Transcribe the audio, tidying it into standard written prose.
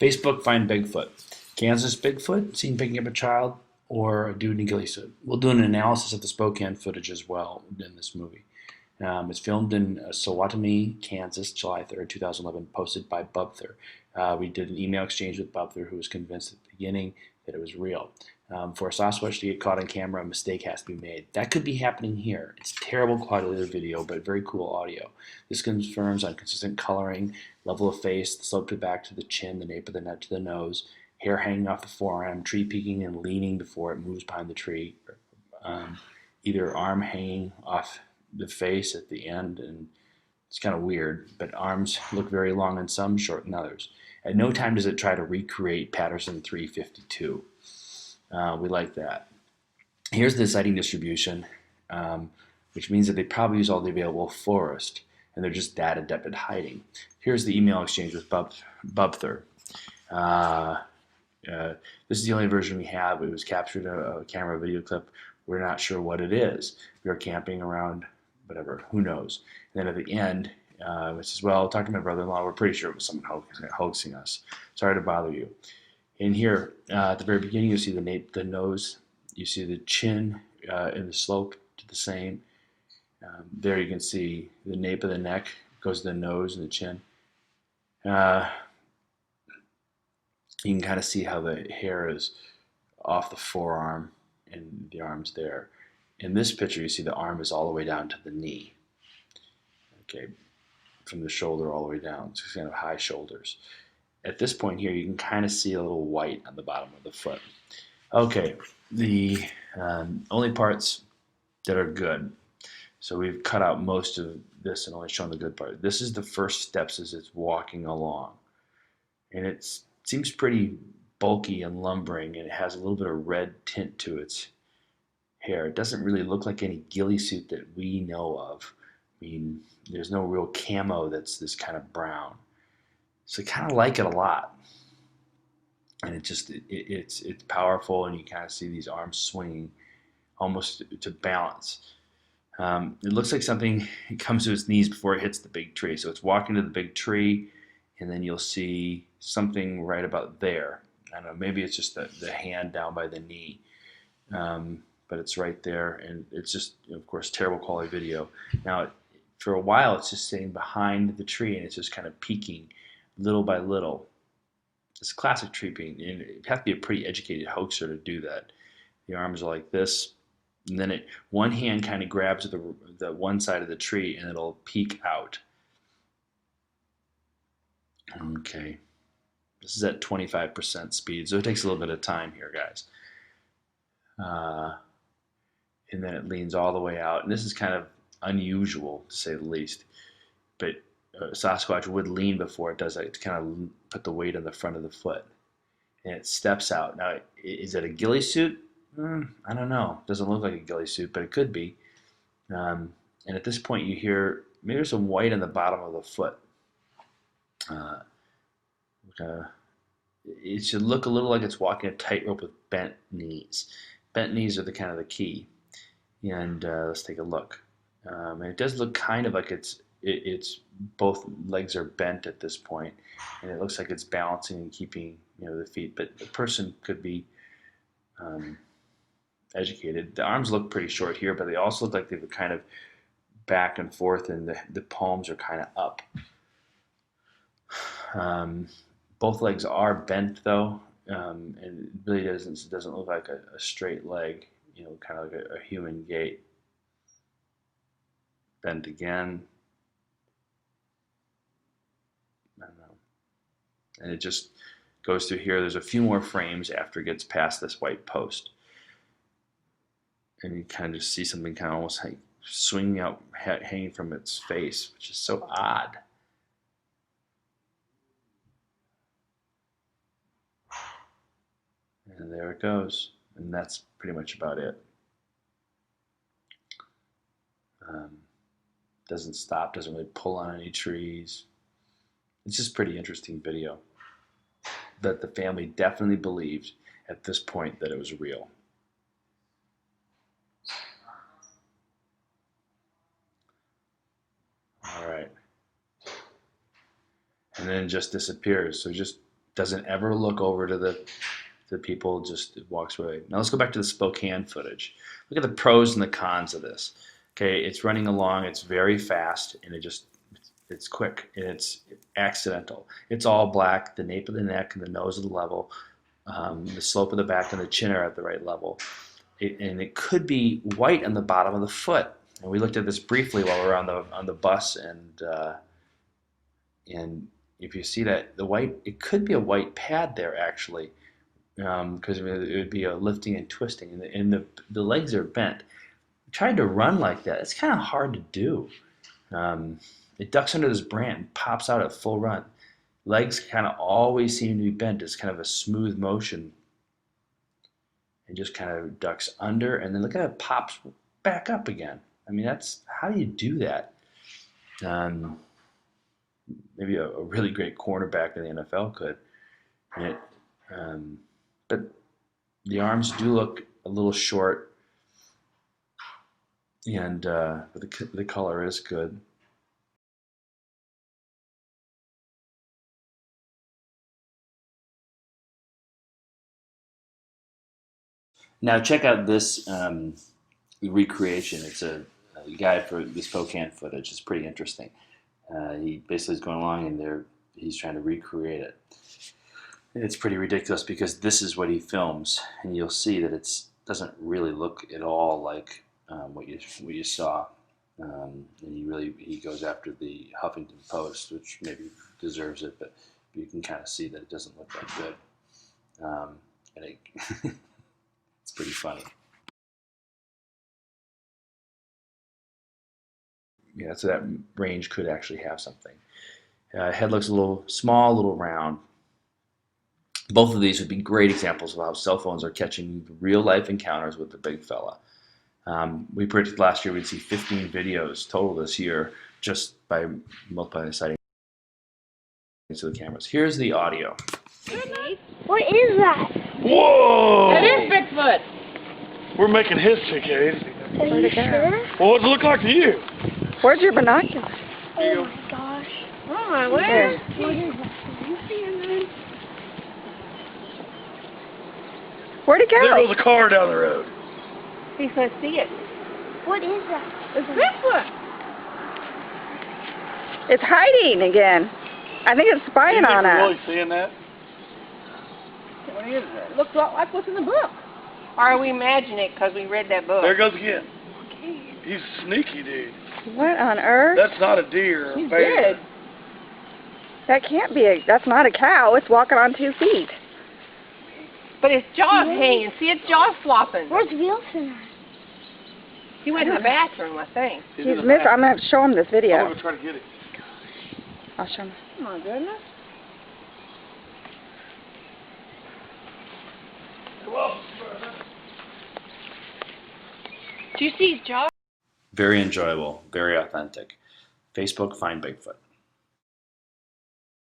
Facebook, find Bigfoot. Kansas Bigfoot, seen picking up a child, or a dude in a ghillie suit. We'll do an analysis of the Spokane footage as well in this movie. It's filmed in Sawatami, Kansas, July 3rd, 2011, posted by Bubther. We did an email exchange with Bubther, who was convinced at the beginning that it was real. For a Sasquatch to get caught on camera, a mistake has to be made. That could be happening here. It's terrible quality of the video, but very cool audio. This confirms on consistent coloring, level of face, the slope to the back to the chin, the nape of the neck to the nose, hair hanging off the forearm, tree peaking and leaning before it moves behind the tree, either arm hanging off the face at the end, and it's kind of weird, but arms look very long in some, short in others. At no time does it try to recreate Patterson 352. We like that. Here's the sighting distribution, which means that they probably use all the available forest, and they're just that adept at hiding. Here's the email exchange with Bubther. This is the only version we have. It was captured a camera video clip. We're not sure what it is. We are camping around whatever, who knows. And then at the end, it says, well, talk to my brother-in-law. We're pretty sure it was someone hoaxing us. Sorry to bother you. And here, at the very beginning, you see the nape, the nose. You see the chin and the slope to the same. There you can see the nape of the neck goes to the nose and the chin. You can kind of see how the hair is off the forearm and the arm's there. In this picture, you see the arm is all the way down to the knee. Okay, from the shoulder all the way down. It's kind of high shoulders. At this point here, you can kind of see a little white on the bottom of the foot. Okay, the only parts that are good. So we've cut out most of this and only shown the good part. This is the first steps as it's walking along. And it seems pretty bulky and lumbering, and it has a little bit of red tint to its hair. It doesn't really look like any ghillie suit that we know of. I mean, there's no real camo that's this kind of brown. So I kind of like it a lot. And it's powerful, and you kind of see these arms swinging almost to balance. It looks like something comes to its knees before it hits the big tree. So it's walking to the big tree, and then you'll see something right about there. I don't know, maybe it's just the hand down by the knee. But it's right there, and it's just, of course, terrible quality video. Now, for a while, it's just sitting behind the tree, and it's just kind of peeking little by little. It's classic tree peeking, and you have to be a pretty educated hoaxer to do that. The arms are like this, and then one hand kind of grabs the one side of the tree, and it'll peek out. Okay, this is at 25% speed, so it takes a little bit of time here, guys. And then it leans all the way out, and this is kind of unusual to say the least. But Sasquatch would lean before it does that to kind of put the weight on the front of the foot, and it steps out. Now, is it a ghillie suit? I don't know. It doesn't look like a ghillie suit, but it could be. And at this point, you hear maybe there's some white on the bottom of the foot. It should look a little like it's walking a tightrope with bent knees. Bent knees are the kind of the key. And let's take a look. And it does look kind of like it's both legs are bent at this point, and it looks like it's balancing and keeping the feet. But the person could be educated. The arms look pretty short here, but they also look like they're kind of back and forth, and the palms are kind of up. Both legs are bent though, and it really doesn't look like a straight leg. Kind of like a human gait. Bent again. I don't know. And it just goes through here. There's a few more frames after it gets past this white post. And you kind of just see something kind of almost like swinging out, hanging from its face, which is so odd. And there it goes. And that's pretty much about it. Doesn't stop, doesn't really pull on any trees. It's just pretty interesting video. But the family definitely believed at this point that it was real. All right. And then just disappears. So just Doesn't ever look over to the people, just walks away. Now let's go back to the Spokane footage. Look at the pros and the cons of this. Okay, it's running along, it's very fast, and it's quick, and it's accidental. It's all black, the nape of the neck and the nose are level, the slope of the back and the chin are at the right level. And it could be white on the bottom of the foot. And we looked at this briefly while we were on the bus, and if you see that the white, it could be a white pad there actually, because it would be a lifting and twisting, and the legs are bent. Tried to run like that. It's kind of hard to do. It ducks under this branch and pops out at full run. Legs kind of always seem to be bent. It's kind of a smooth motion. And just kind of ducks under, and then look at it, pops back up again. I mean, how do you do that? Maybe a really great cornerback in the NFL could. But the arms do look a little short, and but the color is good. Now check out this recreation. It's a guide for the Spokane footage. It's pretty interesting. He basically is going along, and he's trying to recreate it. It's pretty ridiculous because this is what he films, and you'll see that it doesn't really look at all like what you saw. And he goes after the Huffington Post, which maybe deserves it, but you can kind of see that it doesn't look that good. And it's pretty funny. Yeah, so that range could actually have something. Head looks a little small, a little round. Both of these would be great examples of how cell phones are catching real-life encounters with the big fella. We predicted last year we'd see 15 videos total this year just by multiplying the sightings to the cameras. Here's the audio. What is that? Whoa! That is Bigfoot. We're making history, Kate. Are you sure? Well, what does it look like to you? Where's your binoculars? Oh my gosh. Oh my word. What is that? Can you see it? Where'd it go? There goes a car down the road. He's gonna see it. What is that? It's Bigfoot. It's hiding again. I think it's spying on us. Really seeing that? What is that? It looks like what's in the book. Or are we imagining it because we read that book? There goes again. He's sneaky, dude. What on earth? That's not a deer. He's dead. That can't be that's not a cow. It's walking on 2 feet. But his jaw's hanging. See, his jaw's flopping. Where's Wilson at? He went to the bathroom, I think. He's missing. I'm going to show him this video. I'm going to try to get it. I'll show him. Oh my goodness. Do you see his jaw? Very enjoyable, very authentic. Facebook, find Bigfoot.